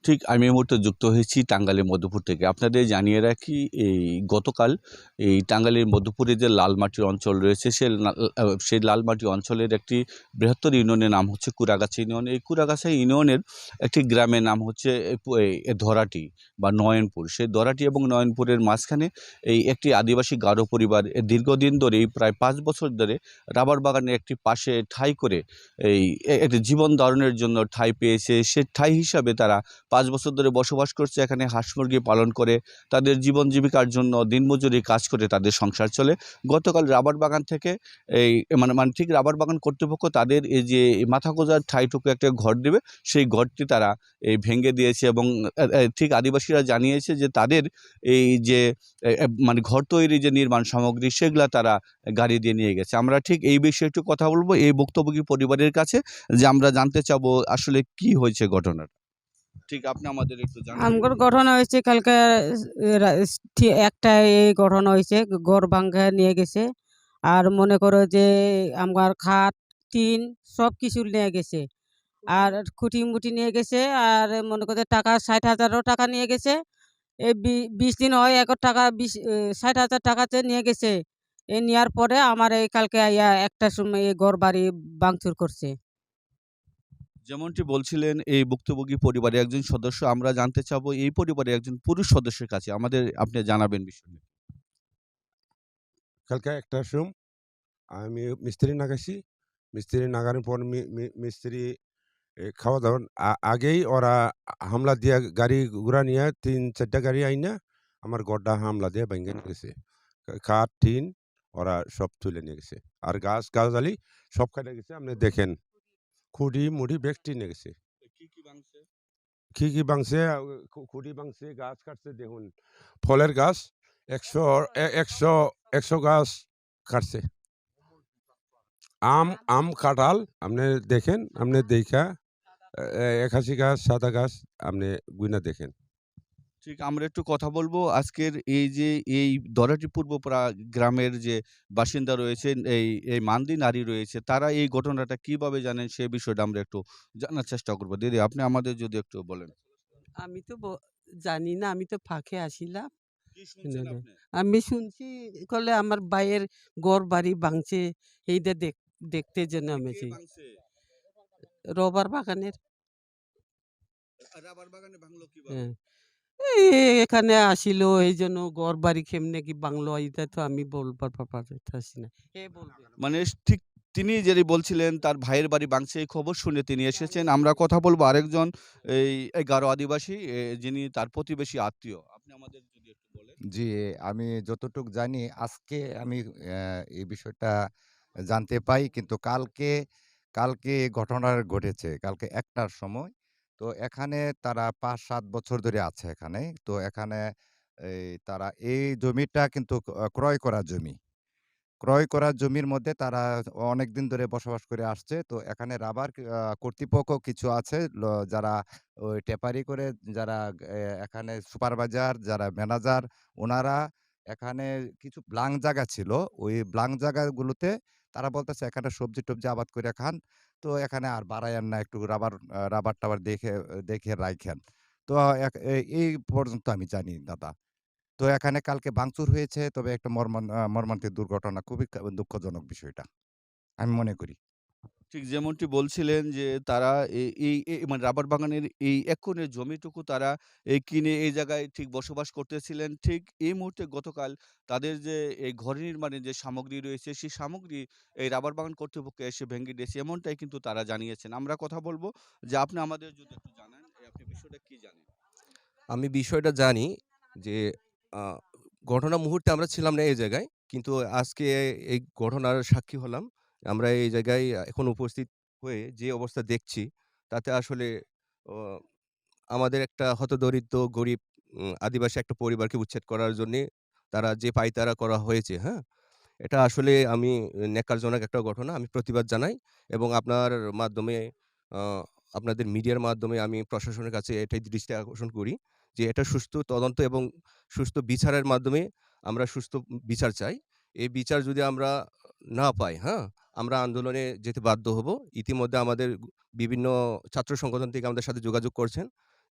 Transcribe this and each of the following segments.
ঠিক আমি এই মুহূর্তে যুক্ত হয়েছি টাঙ্গাইলের মধুপুর থেকে। আপনাদের জানিয়ে রাখি এই গতকাল এই টাঙ্গাইলের মধুপুরে যে লালমাটির অঞ্চল রয়েছে সেই লালমাটি অঞ্চলের একটি বৃহত্তর ইউনিয়নের নাম হচ্ছে কুড়াগাছা ইউনিয়ন। এই কুড়াগাছা ইউনিয়নের একটি গ্রামের নাম হচ্ছে ধরাটি বা নয়নপুর। সেই ধরাটি এবং নয়নপুরের মাঝখানে এই একটি আদিবাসী গারো পরিবার দীর্ঘদিন ধরে এই প্রায় ৫ বছর ধরে রাবার বাগানের একটি পাশে ঠাঁই করে একটি জীবন ধারণের জন্য ঠাঁই পেয়েছে। সে ঠাঁই হিসাবে তারা ৫ বছর ধরে বসবাস করছে। এখানে হাঁস মুরগি পালন করে তাদের জীবন জীবিকার জন্য দিনমজুরি কাজ করে তাদের সংসার চলে। গতকাল রাবার বাগান থেকে এই মানে মানে ঠিক রাবার বাগান কর্তৃপক্ষ তাদের এই যে মাথা গোঁজার ঠাঁইটুকু একটা ঘর দেবে, সেই ঘরটি তারা ভেঙে দিয়েছে এবং ঠিক আদিবাসীরা জানিয়েছে যে তাদের এই যে মানে ঘর তৈরি যে নির্মাণ সামগ্রী সেগুলা তারা গাড়ি দিয়ে নিয়ে গেছে। আমরা ঠিক এই বিষয়ে একটু কথা বলবো এই ভুক্তভোগী পরিবারের কাছে, যে আমরা জানতে চাবো আসলে কি হয়েছে ঘটনাটা। ঠিক আপনি আমাদের একটু জানাবেন। আমগর গঠন হয়েছে কালকে একটা এই গঠন হয়েছে, ঘর ভাঙ্গা নিয়ে গেছে। আর মনে করো যে আমার খাট টিন সব কিছু নিয়ে গেছে, আর খুঁটি মুটি নিয়ে গেছে। আর মনে করো টাকা ৬০,০০০ টাকা নিয়ে গেছে। এই ২০ দিন হয়, ১ টাকা ৬০,০০০ টাকাতে নিয়ে গেছে। এই নেওয়ার পরে আমার এই কালকে আইয়া একটা সময় এই ঘর বাড়ি ভাঙচুর করছে। যেমনটি বলছিলেন এই ভুক্তভোগী পরিবারের একজন সদস্য, আমরা জানতে চাবো এই পরিবারের একজন পুরুষ সদস্যের কাছে আপনি জানাবেন বিষয়টা। কালকে একটার সময় আমি মিস্ত্রি নাগাইছি। মিস্ত্রি নাগানোর পর মিস্ত্রি খাওয়া দাওয়ার আগেই ওরা হামলা দিয়া গাড়ি ঘোড়া নিয়ে ৩-৪টা গাড়ি আইনা আমার গড্ডা হামলা দিয়ে ভেঙে নিয়ে গেছে। খাট টিন ওরা সব তুলে নিয়ে গেছে। আর গাছগাছালি সব কেটে গেছে। আপনি দেখেন খুঁড়ি মুড়ি ব্যক্তি নিয়ে গেছে। কি কি ভাঙছে? খুঁড়ি ভাঙছে, গাছ কাটছে। দেখুন ফলের গাছ ১০০ গাছ কাটছে। আম কাঁঠাল আপনি দেখেন, আপনি দেখা ৮১ গাছ, সাদা গাছ আপনি গুইনা দেখেন। ঠিক আমরা একটু কথা বলবো আজকের এই যে এই দরাটি পূর্বপাড়া গ্রামের যে বাসিন্দা রয়েছেন, এই মান্দি নারী রয়েছে, তারা এই ঘটনাটা কিভাবে জানেন সে বিষয়টা আমরা একটু জানার চেষ্টা করব। দিদি আপনি আমাদের যদি একটু বলেন। আমি তো জানি না, আমি তো ফাঁকে আসিলাম। কি শুনছেন আপনি? আমি শুনছি করলে আমার ভাইয়ের ঘর বাড়ি ভাঙছে, এইটা দেখতে জন্য কে আমেছি। ভাঙছে? রবার বাগানের রাবার বাগানে ভাঙলো কিভাবে? হ্যাঁ। এই এখানে আসিল, এই জন্য ঘর বাড়ি কেমনে কি বাংলো এটা তো আমি বলবার পারতেছি না। এ বলবে। মানে ঠিক তিনি যেটি বলছিলেন তার ভাইয়ের বাড়ি ভাঙছে এই খবর শুনে তিনি এসেছেন। আমরা কথা বলবো আরেকজন এই গারো আদিবাসী যিনি তার প্রতিবেশী আত্মীয়। আপনি আমাদের যদি একটু বলেন। জি, আমি যতটুক জানি আজকে আমি এই বিষয়টা জানতে পাই। কিন্তু কালকে এই ঘটনা ঘটেছে। কালকে ১টার সময়। তো এখানে তারা ৫-৭ বছর ধরে আছে এখানে। তো এখানে তারা এই জমিটা কিন্তু ক্রয় করা জমি। ক্রয় করা জমির মধ্যে তারা অনেকদিন ধরে বসবাস করে আসছে। তো এখানে রাবার কর্তৃপক্ষ কিছু আছে যারা ওই ট্যাপারি করে, যারা এখানে সুপারভাইজার, যারা ম্যানেজার, ওনারা এখানে কিছু ব্ল্যাঙ্ক জায়গা ছিল। ওই ব্ল্যাঙ্ক জায়গাগুলোতে তারা বলতেছে এখানে সবজি-টবজি আবাদ করে খান। তো এখানে আর বাড়ায়েন না, একটু রাবার-টাবার দেখে রাইখেন। তো এই পর্যন্ত আমি জানি দাদা। তো এখানে কালকে ভাঙচুর হয়েছে। তবে একটা মর্মান্তিক দুর্ঘটনা। খুবই দুঃখজনক বিষয়টা। আমি মনে করি। ঠিক যেমনটি বলছিলেন যে তারা এই মানে রাবার বাগানের এই ১ কোণের জমিটুকু তারা কিনে এই জায়গায় ঠিক বসবাস করতেছিলেন। ঠিক এই মুহূর্তে গতকাল তাদের যে এই ঘর নির্মাণের যে সামগ্রী রয়েছে, সেই সামগ্রী এই রাবার বাগান কর্তৃপক্ষ এসে ভেঙে দিয়েছে। এমনটাই কিন্তু তারা জানিয়েছেন। আমরা কথা বলব যে আপনি আমাদের যদি একটু জানান, আপনি বিষয়টা কি জানেন? আমি বিষয়টা জানি যে আ ঘটনার মুহূর্তে আমরা ছিলাম না এই জায়গায়। কিন্তু আজকে এই ঘটনার সাক্ষী হলাম। আমরা এই জায়গায় এখন উপস্থিত হয়ে যে অবস্থা দেখছি, তাতে আসলে অ আমাদের একটা হতদরিদ্র গরিব আদিবাসী একটা পরিবারকে উচ্ছেদ করার জন্যে তারা যে পায়তারা করা হয়েছে, হ্যাঁ? এটা আসলে আমি ন্যাক্কারজনক একটা ঘটনা। আমি প্রতিবাদ জানাই এবং আপনার মাধ্যমে আ আপনাদের মিডিয়ার মাধ্যমে আমি প্রশাসনের কাছে এটাই দৃষ্টি আকর্ষণ করি যে এটা সুষ্ঠু তদন্ত এবং সুষ্ঠু বিচারের মাধ্যমে আমরা সুষ্ঠু বিচার চাই। এই বিচার যদি আমরা না পাই, হ্যাঁ? আমরা আন্দোলনে যেতে বাধ্য হব। ইতিমধ্যে আমাদের বিভিন্ন ছাত্র সংগঠন থেকে আমাদের সাথে যোগাযোগ করছেন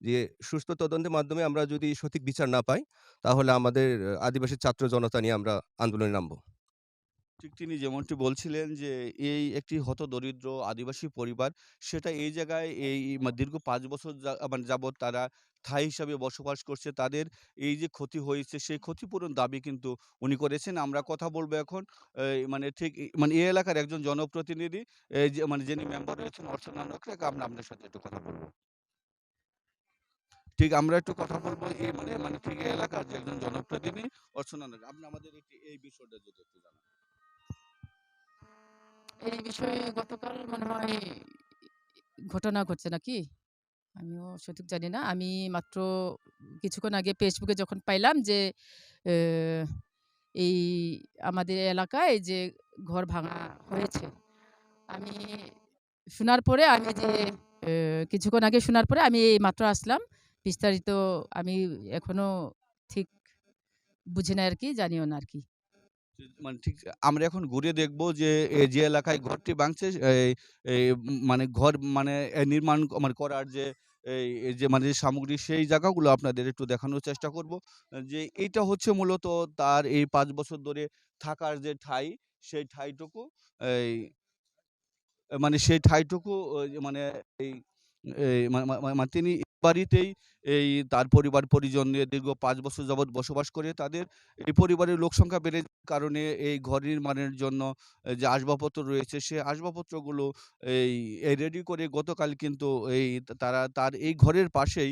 যে সুস্থ তদন্তের মাধ্যমে আমরা যদি সঠিক বিচার না পাই, তাহলে আমাদের আদিবাসী ছাত্র জনতা নিয়ে আমরা আন্দোলনে নামবো। ঠিক তিনি যেমনটি বলছিলেন যে এই একটি হতদরিদ্র আদিবাসী পরিবার সেটা এই জায়গায় এই দীর্ঘ ৫ বছর মানে যাবৎ তারা ঠাঁই হিসাবে বসবাস করছে। তাদের এই যে ক্ষতি হয়েছে সেই ক্ষতিপূরণ দাবি কিন্তু উনি করেছেন। আমরা কথা বলবো এখন মানে ঠিক মানে এই এলাকার একজন জনপ্রতিনিধি যে মানে যিনি মেম্বার রয়েছেন অর্চনা নকরেক, আমরা আপনার সাথে একটু কথা বলবো। ঠিক আমরা একটু কথা বলবো এই মানে মানে ঠিক এই এলাকার যে একজন জনপ্রতিনিধি অর্চনা নকরেক। আপনি আমাদের এই বিষয়টা যদি একটু জানান। এই বিষয়ে গতকাল মনে হয় ঘটনা ঘটছে নাকি? আমিও সঠিক জানি না। আমি মাত্র কিছুক্ষণ আগে ফেসবুকে যখন পাইলাম যে এ এই আমাদের এলাকায় যে ঘর ভাঙা হয়েছে। আমি শোনার পরে আমি যে কিছুক্ষণ আগে শোনার পরে আমি এইমাত্র আসলাম। বিস্তারিত আমি এখনো ঠিক বুঝি না আরকি, জানিও না আরকি। মানে ঠিক আমরা এখন ঘুরে দেখবো যে যে এলাকায় ঘরটি ভাঙছে এই মানে ঘর মানে নির্মাণ মানে করার যে এই যে মানে যে সামগ্রী সেই জায়গাগুলো আপনাদের একটু দেখানোর চেষ্টা করব। যে এইটা হচ্ছে মূলত তার এই ৫ বছর ধরে থাকার যে ঠাঁই, সেই ঠাঁইটুকু এই মানে সেই ঠাঁইটুকু ওই যে মানে এই এই মা মা মা মা তিনি এই বাড়িতেই এই তার পরিবার পরিজন নিয়ে দীর্ঘ ৫ বছর যাবৎ বসবাস করে। তাদের এই পরিবারের লোকসংখ্যা বেড়ে যাওয়ার কারণে এই ঘর নির্মাণের জন্য যে আসবাবপত্র রয়েছে সে আসবাবপত্রগুলো এই রেডি করে গতকাল কিন্তু এই তারা তার এই ঘরের পাশেই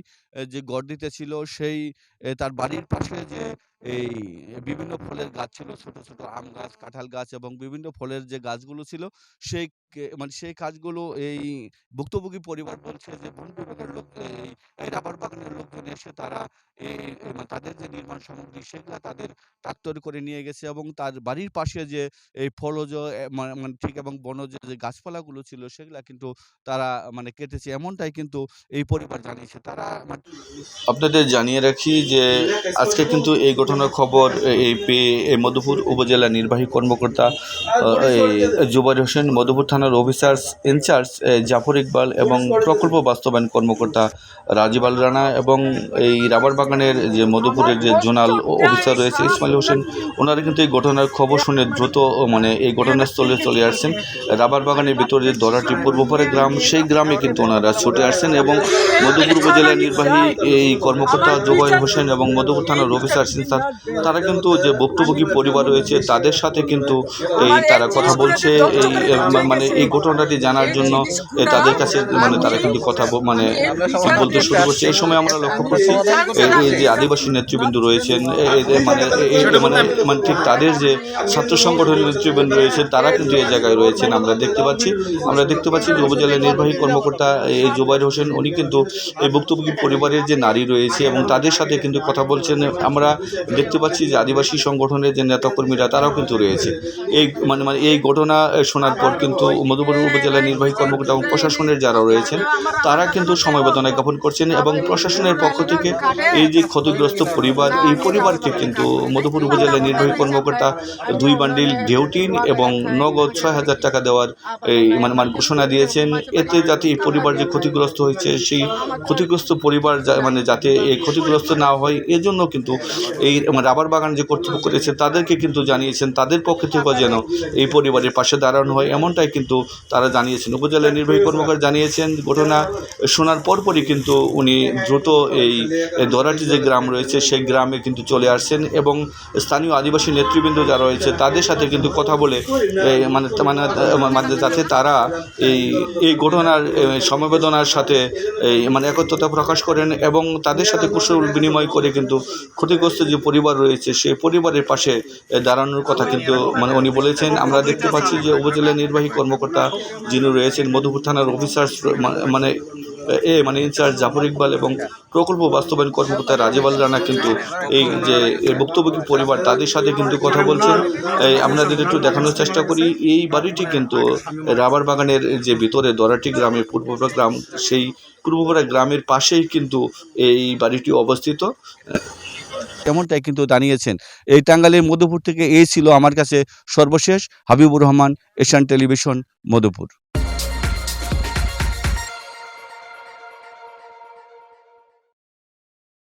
যে গড় দিতেছিল সেই তার বাড়ির পাশে যে এই বিভিন্ন ফলের গাছ ছিল, ছোট, ছোট আম গাছ, কাঁঠাল গাছ এবং বিভিন্ন ফলের যে গাছগুলো ছিল সেই মানে সেই কাজগুলো এই ভুক্তভোগী পরিবার বলছে যে বন বিভাগের লোক এই রাবার বাগানের লোকজন এসে তারা এই মানে তাদের যে নির্মাণ সামগ্রী সেগুলা তাদের ট্রাক্টর করে নিয়ে গেছে এবং তার বাড়ির পাশে যে এই ফলজ মানে ঠিক এবং বনজ যে গাছপালাগুলো ছিল সেগুলা কিন্তু তারা মানে কেটেছে। এমনটাই কিন্তু এই পরিবার জানিয়েছে। তারা আপনাদের জানিয়ে রাখি যে আজকে কিন্তু এই ঘটনার খবর এই পেয়ে এই মধুপুর উপজেলা নির্বাহী কর্মকর্তা জুবাইর হোসেন, মধুপুর থানার অফিসার্স ইনচার্জ জাফর ইকবাল এবং প্রকল্প বাস্তবায়ন কর্মকর্তা রাজীব আল রানা এবং এই রাবার বাগানের যে মধুপুরের যে জোনাল অফিসার রয়েছে ইসমাইল হোসেন, ওনারা কিন্তু এই ঘটনার খবর শুনে দ্রুত মানে এই ঘটনাস্থলে চলে আসছেন। রাবার বাগানের ভিতরে যে দরাটি পূর্বপাড়া গ্রাম, সেই গ্রামে কিন্তু ওনারা ছুটে আসছেন এবং মধুপুর উপজেলা নির্বাহী এই কর্মকর্তা জুবাইর হোসেন এবং মধুপুর থানার অফিসার ইনচার্জ তারা কিন্তু যে ভুক্তভোগী পরিবার রয়েছে তাদের সাথে কিন্তু এই তারা কথা বলছে এই মানে এই ঘটনাটি জানার জন্য তাদের কাছে মানে তারা কিন্তু কথা মানে বলতে শুরু করছে। এই সময় আমরা লক্ষ্য করছি এই যে আদিবাসী নেতৃবৃন্দ রয়েছেন মানে মানে মানে ঠিক তাদের যে ছাত্র সংগঠনের নেতৃবৃন্দ রয়েছে তারা কিন্তু এই জায়গায় রয়েছেন। আমরা দেখতে পাচ্ছি যে উপজেলা নির্বাহী কর্মকর্তা এই জুবাইর হোসেন উনি কিন্তু এই ভুক্তভোগী পরিবারের যে নারী রয়েছে এবং তাদের সাথে কিন্তু কথা বলছেন। আমরা দেখতে পাচ্ছি যে আদিবাসী সংগঠনের যে নেতাকর্মীরা তারাও কিন্তু রয়েছে। এই মানে মানে এই ঘটনা শোনার পর কিন্তু মধুপুর উপজেলা নির্বাহী কর্মকর্তা এবং প্রশাসনের যারা রয়েছেন তারা কিন্তু সমবেদনা জ্ঞাপন করছেন এবং প্রশাসনের পক্ষ থেকে এই যে ক্ষতিগ্রস্ত পরিবার এই পরিবারকে কিন্তু মধুপুর উপজেলা নির্বাহী কর্মকর্তা ২ বান্ডিল ঢেউটিন এবং নগদ ৬,০০০ টাকা দেওয়ার এই মানে ঘোষণা দিয়েছেন। এতে যাতে এই পরিবার যে ক্ষতিগ্রস্ত হয়েছে সেই ক্ষতিগ্রস্ত পরিবার মানে যাতে এই ক্ষতিগ্রস্ত না হয় এজন্য কিন্তু এই রাবার বাগান যে কর্তৃপক্ষ রয়েছে তাদেরকে কিন্তু জানিয়েছেন তাদের পক্ষ থেকেও যেন এই পরিবারের পাশে দাঁড়ানো হয়, এমনটাই কিন্তু তারা জানিয়েছেন। উপজেলা নির্বাহী কর্মকর্তা জানিয়েছেন ঘটনা শোনার পরপরই কিন্তু উনি দ্রুত এই দরাটি যে গ্রাম রয়েছে সেই গ্রামে কিন্তু চলে আসছেন এবং স্থানীয় আদিবাসী নেতৃবৃন্দ যারা রয়েছে তাদের সাথে কিন্তু কথা বলে মানে মানে মানে যাতে তারা এই ঘটনার সমবেদনার সাথে এই মানে একত্রতা প্রকাশ করেন এবং তাদের সাথে কুশল বিনিময় করে কিন্তু ক্ষতিগ্রস্ত যে পরিবার রয়েছে সেই পরিবারের পাশে দাঁড়ানোর কথা কিন্তু মানে উনি বলেছেন। আমরা দেখতে পাচ্ছি যে উপজেলা নির্বাহী কর্মকর্তা যিনি রয়েছেন মধুপুর থানার অফিসার্স মানে মানে ইনচার্জ জাফর ইকবাল এবং প্রকল্প বাস্তবায়ন কর্মকর্তা রাজীব আল রানা কিন্তু এই যে ভুক্তভোগী পরিবার তাদের সাথে কিন্তু কথা বলছেন। আপনাদের একটু দেখানোর চেষ্টা করি এই বাড়িটি কিন্তু রাবার বাগানের যে ভিতরে দরাটি গ্রামের পূর্বপাড়া গ্রাম, সেই পূর্বপাড়া গ্রামের পাশেই কিন্তু এই বাড়িটি অবস্থিত। এমনটাই কিন্তু জানিয়েছেন। এই টাঙ্গাইলের মধুপুর থেকে এই ছিল আমার কাছে সর্বশেষ। Habibur Rahman, Asian television, Madhupur.